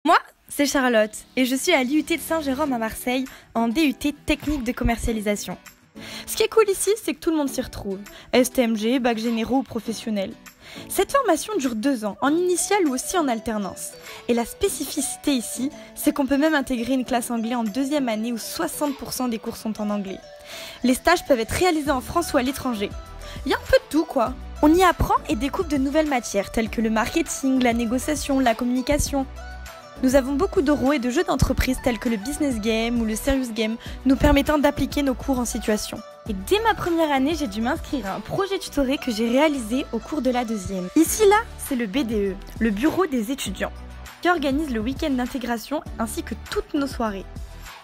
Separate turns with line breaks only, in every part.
Moi, c'est Charlotte et je suis à l'IUT de Saint-Jérôme à Marseille en DUT technique de commercialisation. Ce qui est cool ici, c'est que tout le monde s'y retrouve, STMG, bac généraux ou professionnels. Cette formation dure 2 ans, en initiale ou aussi en alternance. Et la spécificité ici, c'est qu'on peut même intégrer une classe anglais en 2e année où 60% des cours sont en anglais. Les stages peuvent être réalisés en France ou à l'étranger. Il y a un peu de tout quoi. On y apprend et découvre de nouvelles matières telles que le marketing, la négociation, la communication. Nous avons beaucoup de rôles et de jeux d'entreprise tels que le business game ou le serious game, nous permettant d'appliquer nos cours en situation. Et dès ma première année, j'ai dû m'inscrire à un projet tutoré que j'ai réalisé au cours de la 2e. Ici là, c'est le BDE, le bureau des étudiants, qui organise le week-end d'intégration ainsi que toutes nos soirées.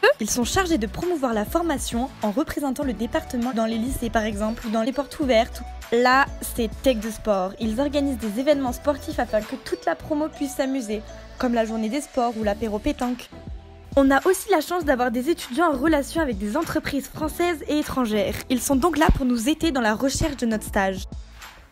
Eux, ils sont chargés de promouvoir la formation en représentant le département dans les lycées par exemple ou dans les portes ouvertes. Là, c'est Tech de Sport. Ils organisent des événements sportifs afin que toute la promo puisse s'amuser, comme la journée des sports ou l'apéro pétanque. On a aussi la chance d'avoir des étudiants en relation avec des entreprises françaises et étrangères. Ils sont donc là pour nous aider dans la recherche de notre stage.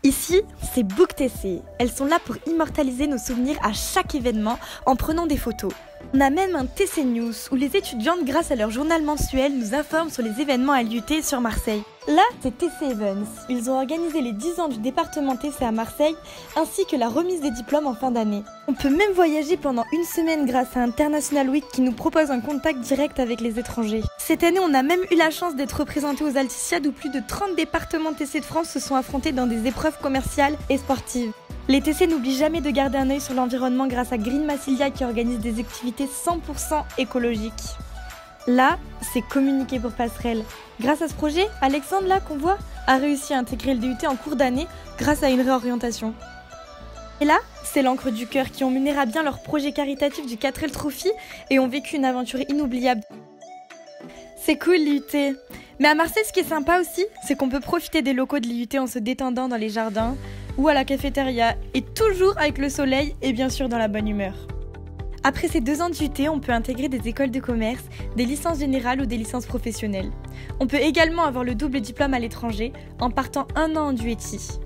Ici, c'est BookTC. Elles sont là pour immortaliser nos souvenirs à chaque événement en prenant des photos. On a même un TC News où les étudiantes, grâce à leur journal mensuel, nous informent sur les événements à l'IUT sur Marseille. Là, c'est TC Events. Ils ont organisé les 10 ans du département TC à Marseille, ainsi que la remise des diplômes en fin d'année. On peut même voyager pendant 1 semaine grâce à International Week qui nous propose un contact direct avec les étrangers. Cette année, on a même eu la chance d'être représentés aux Alticiades où plus de 30 départements TC de France se sont affrontés dans des épreuves commerciales et sportives. Les TC n'oublient jamais de garder un œil sur l'environnement grâce à Green Massilia qui organise des activités 100% écologiques. Là, c'est communiquer pour passerelle. Grâce à ce projet, Alexandre, là, qu'on voit, a réussi à intégrer le DUT en cours d'année grâce à une réorientation. Et là, c'est l'encre du cœur qui ont mené à bien leur projet caritatif du 4L Trophy et ont vécu une aventure inoubliable. C'est cool l'IUT. Mais à Marseille, ce qui est sympa aussi, c'est qu'on peut profiter des locaux de l'IUT en se détendant dans les jardins ou à la cafétéria, et toujours avec le soleil et bien sûr dans la bonne humeur. Après ces 2 ans d'IUT, on peut intégrer des écoles de commerce, des licences générales ou des licences professionnelles. On peut également avoir le double diplôme à l'étranger en partant 1 an en DUETI.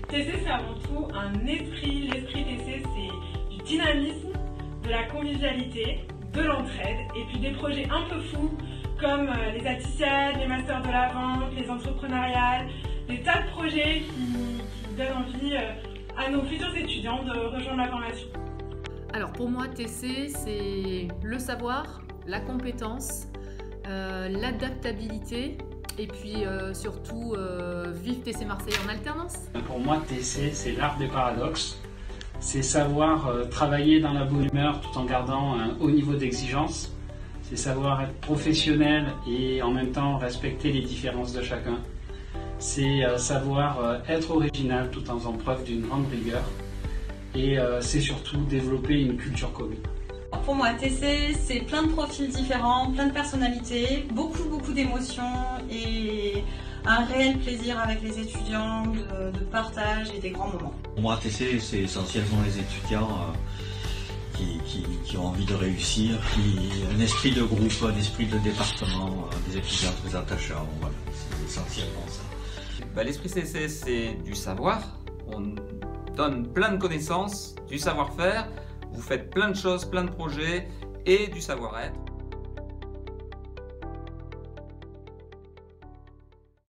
TC, c'est avant tout un esprit. L'esprit TC, c'est du dynamisme, de la convivialité, de l'entraide et puis des projets un peu fous comme les Alticiades, les masters de la vente, les entrepreneuriales, des tas de projets qui donnent envie à nos futurs étudiants de rejoindre la formation.
Alors pour moi, TC, c'est le savoir, la compétence, l'adaptabilité et puis surtout vivre TC Marseille en alternance.
Pour moi, TC, c'est l'art des paradoxes. C'est savoir travailler dans la bonne humeur tout en gardant un haut niveau d'exigence. C'est savoir être professionnel et en même temps respecter les différences de chacun. C'est savoir être original tout en faisant preuve d'une grande rigueur. Et c'est surtout développer une culture commune.
Pour moi, TC, c'est plein de profils différents, plein de personnalités, beaucoup d'émotions et un réel plaisir avec les étudiants, de partage et des grands moments.
Pour moi, TC, c'est essentiellement les étudiants qui ont envie de réussir, un esprit de groupe, un esprit de département, des étudiants très attachants, voilà, c'est essentiellement ça.
L'esprit TC, c'est du savoir, on donne plein de connaissances, du savoir-faire, vous faites plein de choses, plein de projets et du savoir-être.